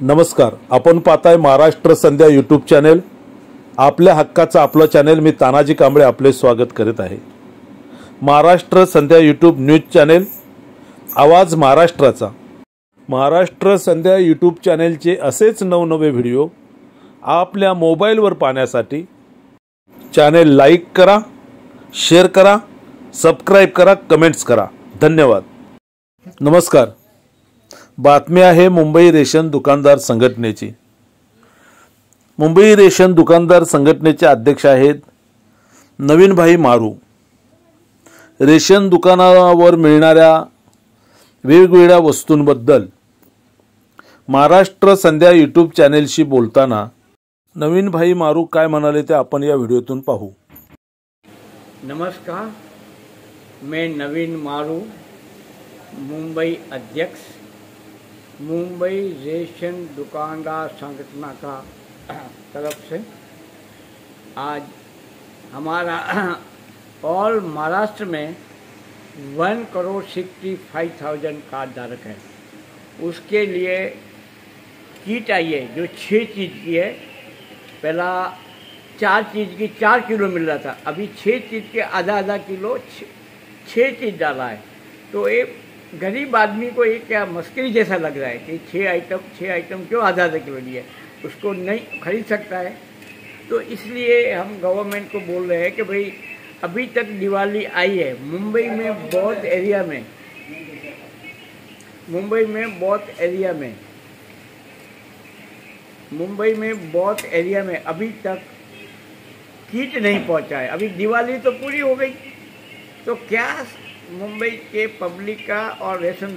नमस्कार, आपण पाहताय महाराष्ट्र संध्या यूट्यूब चॅनेल. आपल्या हक्काचं आपलं चॅनेल. मी तानाजी कांबळे आपले स्वागत करीत आहे. महाराष्ट्र संध्या यूट्यूब न्यूज चॅनेल, आवाज महाराष्ट्राचा. महाराष्ट्र संध्या यूट्यूब चॅनेलचे असेच नवनवे व्हिडिओ आपल्या मोबाईलवर पाहण्यासाठी चॅनेल लाईक करा, शेअर करा, सबस्क्राईब करा, कमेंट्स करा. धन्यवाद. नमस्कार. बातमी आहे मुंबई रेशन दुकानदार संघटनेची. मुंबई रेशन दुकानदार संघटनेचे अध्यक्ष आहेत नवीनभाई मारू. रेशन दुकानावर मिळणाऱ्या वेगवेगळ्या वस्तूंबद्दल महाराष्ट्र संध्या यूट्यूब चॅनेलशी बोलताना नवीनभाई मारू काय म्हणाले ते आपण या व्हिडिओतून पाहू. नमस्कार, मैं नवीन मारू, मुंबई अध्यक्ष, मुंबई रेशन दुकानदार संगठन का तरफ से आज हमारा ऑल महाराष्ट्र में 1,65,00,000 कार्ड धारक है. उसके लिए किट आई है जो 6 चीज़ की है. पहला 4 चीज़ की 4 किलो मिल रहा था, अभी 6 चीज़ के आधा किलो 6 चीज़ डाला है. तो एक गरीब आदमी को ये क्या मस्करी जैसा लग रहा है कि 6 आइटम क्यों आधा किलो लिए, उसको नहीं खरीद सकता है. तो इसलिए हम गवर्नमेंट को बोल रहे हैं कि भाई अभी तक दिवाली आई है, मुंबई में बहुत एरिया में अभी तक किट नहीं पहुंचा है. अभी दिवाली तो पूरी हो गई, तो क्या मुंबई के पब्लिक का और रेशन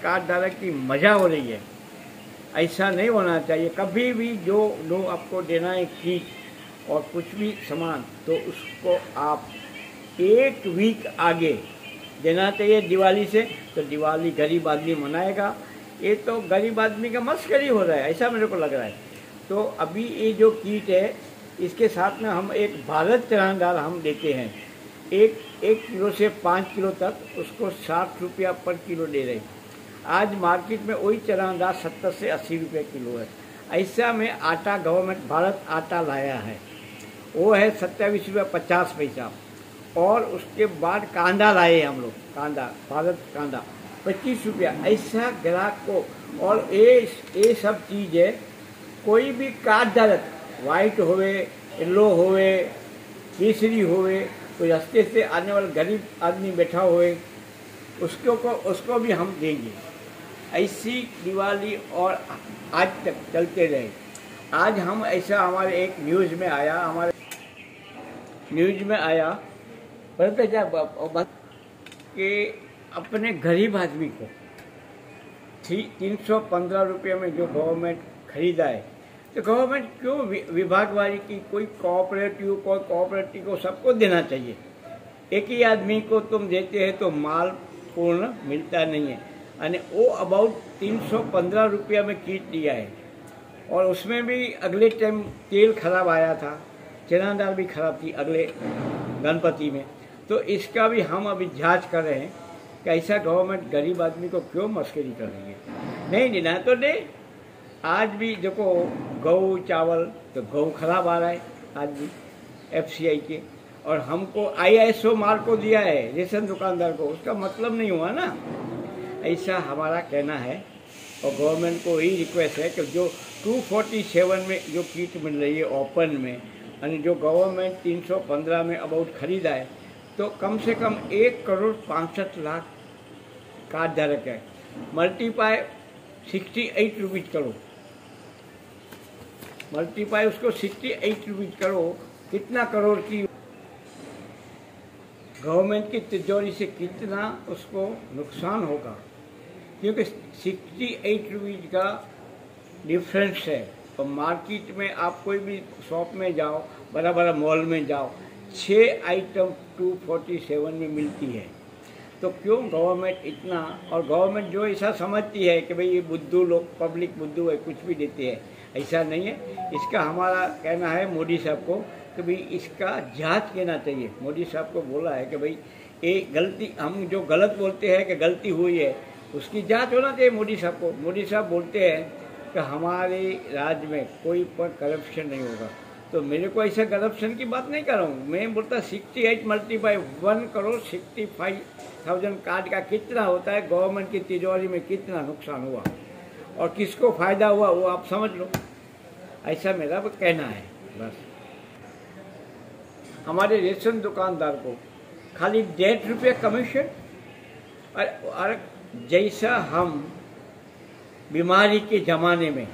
कार्ड धारक की मज़ा हो रही है? ऐसा नहीं होना चाहिए. कभी भी जो लोग आपको देना है किट और कुछ भी सामान, तो उसको आप 1 वीक आगे देना चाहिए दिवाली से. तो दिवाली गरीब आदमी मनाएगा. ये तो गरीब आदमी का मस्करी हो रहा है, ऐसा मेरे को लग रहा है. तो अभी ये जो किट है, इसके साथ में हम एक भारत चना दाल हम देते हैं. एक किलो से 5 किलो तक उसको 60 रुपया पर किलो दे रहे. आज मार्केट में वही चना दाल 70 से 80 रुपये किलो है. ऐसा में आटा गवर्नमेंट भारत आटा लाया है, वो है 27 रुपया 50 पैसा. और उसके बाद कांदा लाए हम लोग, भारत कांदा 25 रुपया. ऐसा ग्राहक को, और ये सब चीज़ है. कोई भी कार्ड धारक, वाइट होवे, येलो होवे, केसरी होवे, कोई रास्ते से आने वाला गरीब आदमी बैठा हुए, उसको भी हम देंगे. ऐसी दिवाली और आज तक चलते रहे. आज हम ऐसा हमारे एक न्यूज़ में आया पता क्या कि अपने गरीब आदमी को 315 रुपये में जो गवर्नमेंट खरीदा है, तो गवर्नमेंट क्यों विभागवारी की कोई कोऑपरेटिव को सबको देना चाहिए. एक ही आदमी को तुम देते हैं तो माल पूर्ण मिलता नहीं है. और वो अबाउट 315 रुपया में किट दिया है. और उसमें भी अगले टाइम तेल खराब आया था, चना दाल भी खराब थी अगले गणपति में. तो इसका भी हम अभी जांच कर रहे हैं कि ऐसा गवर्नमेंट गरीब आदमी को क्यों मस्करी कर रही है. नहीं देना तो दे. आज भी देखो गऊ चावल, तो गऊ खराब आ रहा है आज भी FCI के. और हमको ISO मार्क को दिया है रेशन दुकानदार को, उसका मतलब नहीं हुआ ना. ऐसा हमारा कहना है. और गवर्नमेंट को यही रिक्वेस्ट है कि जो 247 में जो किट मिल रही है ओपन में, यानी जो गवर्नमेंट 315 में अबाउट खरीदा है, तो कम से कम 1,65,00,000 कार्ड धारक है. मल्टीप्लाई 68 रुपीज़ करो, मल्टीप्लाई उसको 68 रुपीज़ करो, कितना करोड़ की गवर्नमेंट की तिजोरी से कितना उसको नुकसान होगा. क्योंकि 68 रुपीज़ का डिफरेंस है. और मार्केट में आप कोई भी शॉप में जाओ, बड़ा मॉल में जाओ, 6 आइटम 247 में मिलती है. तो क्यों गवर्नमेंट इतना, और गवर्नमेंट जो ऐसा समझती है कि भाई ये बुद्धू लोग, पब्लिक बुद्धू है, कुछ भी देते हैं, ऐसा नहीं है. इसका हमारा कहना है मोदी साहब को कि भाई इसका जांच लेना चाहिए. मोदी साहब को बोला है कि भाई ये गलती, हम जो गलत बोलते हैं कि गलती हुई है, उसकी जांच होना चाहिए मोदी साहब को. मोदी साहब बोलते हैं कि हमारे राज्य में कोई पर करप्शन नहीं होगा। तो मेरे को ऐसा करप्शन की बात नहीं कर रहा हूँ। मैं बोलता 68 मल्टीप्लाई 1,65,000 कार्ड का कितना होता है, गवर्नमेंट की तिजोरी में कितना नुकसान हुआ और किसको फ़ायदा हुआ वो आप समझ लो। ऐसा मेरा कहना है। बस हमारे रेशन दुकानदार को खाली 1.5 रुपये कमीशन, और जैसा हम बीमारी के ज़माने में,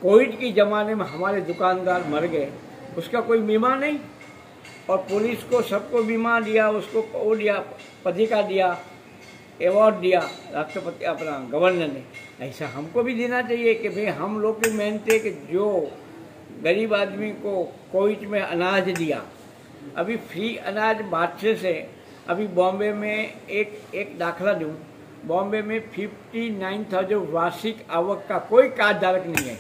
कोविड के ज़माने में हमारे दुकानदार मर गए, उसका कोई बीमा नहीं, और पुलिस को सबको बीमा दिया, उसको वो दिया, पत्रिका दिया, अवार्ड दिया राष्ट्रपति अपना गवर्नर ने। ऐसा हमको भी देना चाहिए कि भाई हम लोग भी मेहनते कि जो गरीब आदमी को कोविड में अनाज दिया, अभी फ्री अनाज बांटने से, अभी बॉम्बे में एक दाखला दूँ, बॉम्बे में 59,000 वार्षिक आवक का कोई कार्ड धारक नहीं है,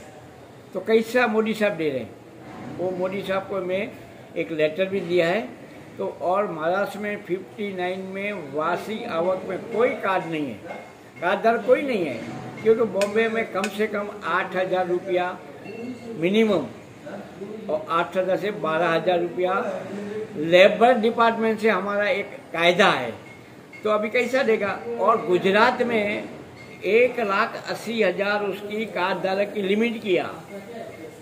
तो कैसा मोदी साहब दे रहे हैं। वो मोदी साहब को मैं एक लेटर भी दिया है। तो और महाराष्ट्र में 59 में वार्षिक आवक में कोई कार्ड नहीं है, कार्ड धारक कोई नहीं है, क्योंकि बॉम्बे में कम से कम 8,000 रुपया मिनिमम और 8,000 से 12,000 रुपया लेबर डिपार्टमेंट से हमारा एक कायदा है। तो अभी कैसा देगा। और गुजरात में 1,80,000 उसकी कार्ड धारक की लिमिट किया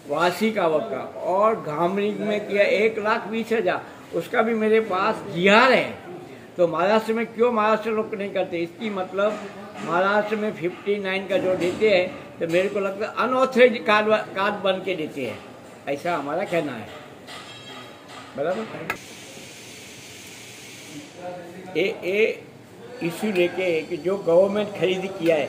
वार्षिक आवक का, और घामरी में किया 1,20,000, उसका भी मेरे पास GR है। तो महाराष्ट्र में क्यों महाराष्ट्र लोग नहीं करते, इसकी मतलब महाराष्ट्र में 59 का जो देते हैं तो मेरे को लगता है अनऑथराइज कार्ड बन के देते हैं, ऐसा हमारा कहना है। बराबर। ये इशू लेके कि जो गवर्नमेंट खरीद किया है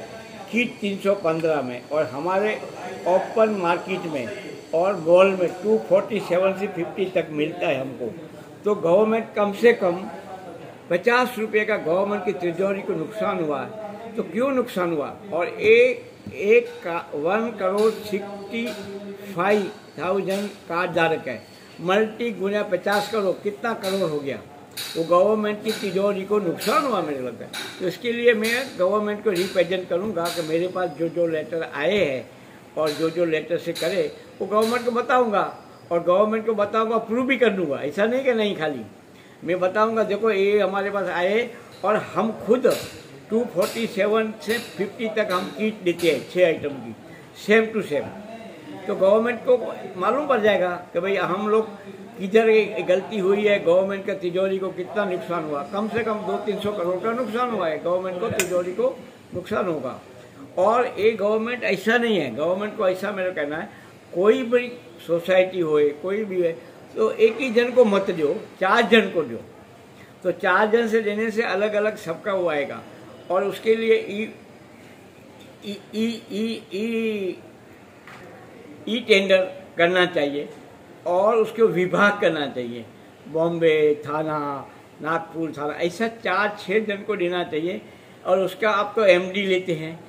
किट 315 में, और हमारे ओपन मार्केट में और मॉल में 247 से 50 तक मिलता है हमको, तो गवर्नमेंट कम से कम 50 रुपये का गवर्नमेंट की तिजोरी को नुकसान हुआ है। तो क्यों नुकसान हुआ। और एक का 1,65,000 कार्ड धारक है, मल्टी गुना 50 करोड़, कितना करोड़ हो गया। वो गवर्नमेंट की तिजोरी को नुकसान हुआ मेरे लगता है। तो इसके लिए मैं गवर्नमेंट को रिप्रेजेंट करूंगा कि मेरे पास जो लेटर आए हैं और जो लेटर से करे वो गवर्नमेंट को बताऊंगा, और गवर्नमेंट को बताऊंगा, प्रूव भी कर दूंगा। ऐसा नहीं कि नहीं, खाली मैं बताऊंगा देखो ये हमारे पास आए, और हम खुद 247 से 50 तक हम किट देते हैं 6 आइटम की, सेम टू सेम। तो गवर्नमेंट को मालूम पड़ जाएगा कि भाई हम लोग किधर गलती हुई है, गवर्नमेंट का तिजोरी को कितना नुकसान हुआ। कम से कम 200-300 करोड़ का नुकसान हुआ है, गवर्नमेंट को तिजोरी को नुकसान होगा। और ये गवर्नमेंट ऐसा नहीं है, गवर्नमेंट को ऐसा मेरा कहना है, कोई भी सोसाइटी होए, कोई भी है, तो एक ही जन को मत दो, 4 जन को दो। तो 4 जन से देने से अलग अलग सबका वो आएगा, और उसके लिए ई टेंडर करना चाहिए, और उसको विभाग करना चाहिए, बॉम्बे थाना, नागपुर थाना, ऐसा 4-6 जन को देना चाहिए। और उसका आप तो MD लेते हैं,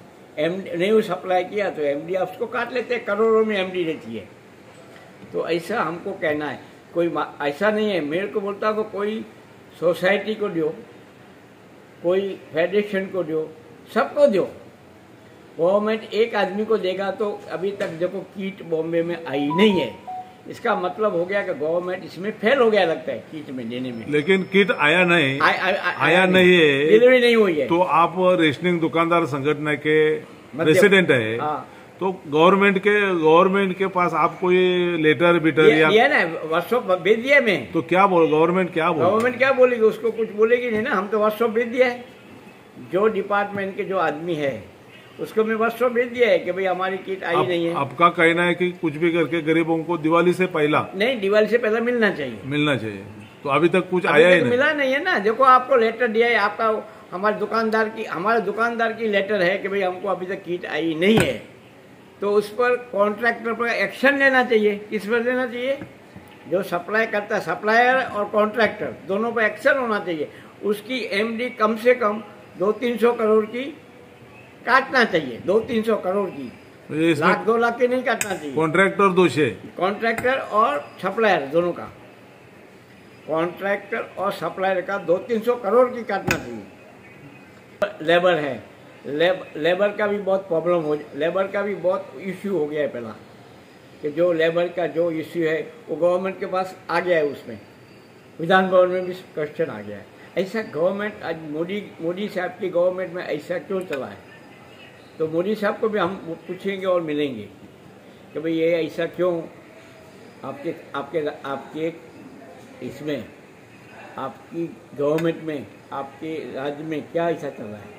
MD नहीं वो सप्लाई किया तो MD आप उसको काट लेते हैं, करोड़ों में MD लेती है। तो ऐसा हमको कहना है, कोई ऐसा नहीं है। मेरे को बोलता हूँ कोई सोसाइटी को दो, कोई फेडरेशन को दो, सबको दो। गवर्नमेंट एक आदमी को देगा तो अभी तक देखो किट बॉम्बे में आई नहीं है, इसका मतलब हो गया कि गवर्नमेंट इसमें फेल हो गया लगता है किट में देने में। लेकिन किट आया नहीं, आया नहीं है, डिलीवरी नहीं हुई है। तो आप रेशनिंग दुकानदार संगठन के प्रेसिडेंट है, हाँ। तो गवर्नमेंट के पास आप कोई लेटर बिटर या ना व्हाट्सएप भेज दिया मैं, तो क्या बोल गवर्नमेंट क्या बोलेगी, उसको कुछ बोलेगी नहीं ना। हम तो व्हाट्सएप भेज दिया है, जो डिपार्टमेंट के जो आदमी है उसको मैं व्हाट्सएप भेज दिया है कि भाई हमारी किट आई नहीं है। आपका कहना है कि कुछ भी करके गरीबों को दिवाली से पहला दिवाली से पहले मिलना चाहिए। तो अभी तक कुछ आया ही नहीं, मिला नहीं है ना। देखो आपको लेटर दिया है, आपका हमारे दुकानदार की लेटर है कि भाई हमको अभी तक किट आई नहीं है, तो उस पर कॉन्ट्रैक्टर पर एक्शन लेना चाहिए। किस पर लेना चाहिए, जो सप्लाई करता है, सप्लायर और कॉन्ट्रैक्टर दोनों पर एक्शन होना चाहिए। उसकी MD कम से कम 200-300 करोड़ की काटना चाहिए, 200-300 करोड़ की, 1,00,000-2 लाख की नहीं काटना चाहिए। कॉन्ट्रैक्टर दोष है, कॉन्ट्रैक्टर और सप्लायर दोनों का, कॉन्ट्रैक्टर और सप्लायर का 200-300 करोड़ की काटना चाहिए। लेबर है, लेबर का भी बहुत प्रॉब्लम लेबर का भी बहुत इश्यू हो गया है पहला, कि जो लेबर का जो इश्यू है वो गवर्नमेंट के पास आ गया है, उसमें विधान भवन में भी क्वेश्चन आ गया है। ऐसा गवर्नमेंट आज मोदी साहब की गवर्नमेंट में ऐसा क्यों चला है? तो मोदी साहब को भी हम पूछेंगे और मिलेंगे कि भाई ये ऐसा क्यों आपके आपके आपके इसमें, आपकी गवर्नमेंट में, आपके राज्य में क्या ऐसा चल रहा है।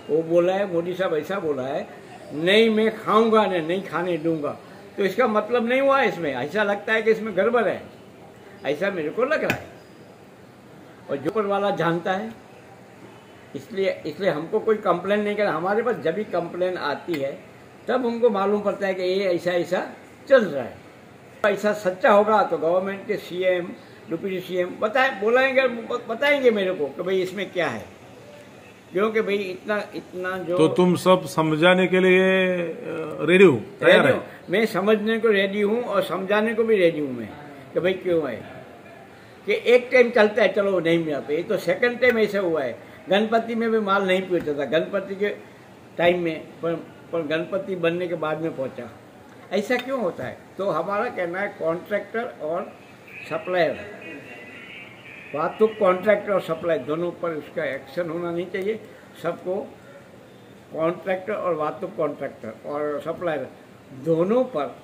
वो बोला है, मोदी साहब ऐसा बोला है, नहीं मैं खाऊंगा नहीं खाने दूंगा। तो इसका मतलब नहीं हुआ इसमें, ऐसा लगता है कि इसमें गड़बड़ है, ऐसा मेरे को लग रहा है। और जो ऊपर वाला जानता है, इसलिए हमको कोई कंप्लेन नहीं करना। हमारे पास जब भी कंप्लेन आती है तब हमको मालूम पड़ता है कि ये ऐसा ऐसा चल रहा है। ऐसा सच्चा होगा तो गवर्नमेंट के सीएम, डिप्टी सीएम बताएंगे मेरे को कि भाई इसमें क्या है, क्योंकि भाई इतना जो तो तुम सब समझाने के लिए रेडी हो, तैयार है? मैं समझने को रेडी हूँ और समझाने को भी रेडी हूँ मैं, कि भाई क्यों है कि एक टाइम चलता है, चलो नहीं मिला, तो ये तो सेकंड टाइम ऐसा हुआ है। गणपति में भी माल नहीं पहुंचा था, गणपति के टाइम में, पर गणपति बनने के बाद में पहुंचा। ऐसा क्यों होता है? तो हमारा कहना है कॉन्ट्रैक्टर और सप्लायर, वाहतुक कॉन्ट्रैक्टर और सप्लाई दोनों पर उसका एक्शन होना नहीं चाहिए। सबको कॉन्ट्रैक्टर और वाहतुक कॉन्ट्रैक्टर और सप्लायर दोनों पर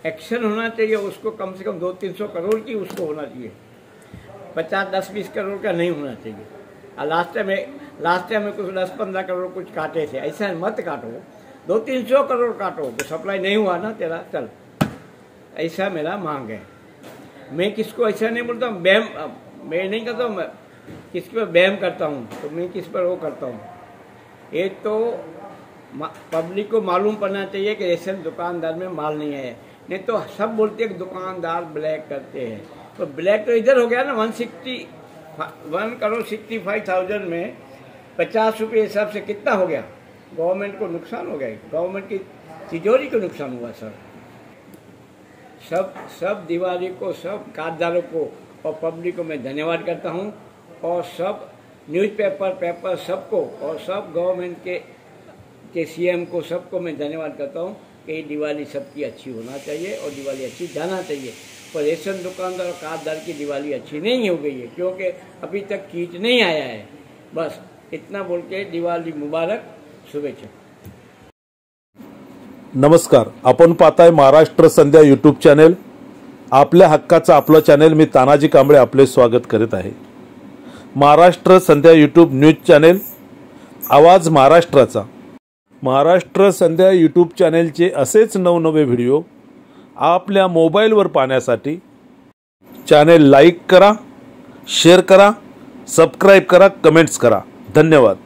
एक्शन होना चाहिए। उसको कम से कम 200-300 करोड़ की उसको होना चाहिए, 50-10-20 करोड़ का नहीं होना चाहिए। और लास्ट टाइम में कुछ 10-15 करोड़ कुछ काटे थे, ऐसा मत काटो, 200-300 करोड़ काटो। तो सप्लाई नहीं हुआ ना तेरा, चल, ऐसा मेरा मांग है। मैं किसको ऐसा नहीं बोलता हूँ, बैम मैं नहीं करता हूँ, मैं किस पर बैम करता हूँ, तो मैं किस पर वो करता हूँ। ये तो पब्लिक को मालूम पड़ना चाहिए कि रेशन दुकानदार में माल नहीं है। नहीं तो सब बोलते हैं कि दुकानदार ब्लैक करते हैं, तो ब्लैक तो इधर हो गया ना। 1,65,000 में 50 रुपये हिसाब से कितना हो गया? गवर्नमेंट को नुकसान हो गया, गवर्नमेंट की तिजोरी को नुकसान हुआ सर। सब दिवाली को, सब काजदारों को और पब्लिक को मैं धन्यवाद करता हूं, और सब पेपर सबको, और सब गवर्नमेंट के सीएम को, सबको मैं धन्यवाद करता हूं कि दिवाली सबकी अच्छी होना चाहिए और दिवाली अच्छी जाना चाहिए। पर रेशन दुकानदार और काजदार की दिवाली अच्छी नहीं हो गई है, क्योंकि अभी तक कीट नहीं आया है। बस इतना बोल के दिवाळी मुबारक, शुभेच्छा। नमस्कार, आपण पाहताय महाराष्ट्र संध्या यूट्यूब चॅनेल। आपल्या हक्काचं आपलं चॅनेल, मी तानाजी कांबळे आपले स्वागत करीत आहे। महाराष्ट्र संध्या यूट्यूब न्यूज चॅनेल, आवाज महाराष्ट्राचा। महाराष्ट्र संध्या यूट्यूब चॅनेलचे असेच नवनवे व्हिडिओ आपल्या मोबाईलवर पाहण्यासाठी चॅनेल लाईक करा, शेअर करा, सबस्क्राइब करा, कमेंट्स करा। धन्यवाद।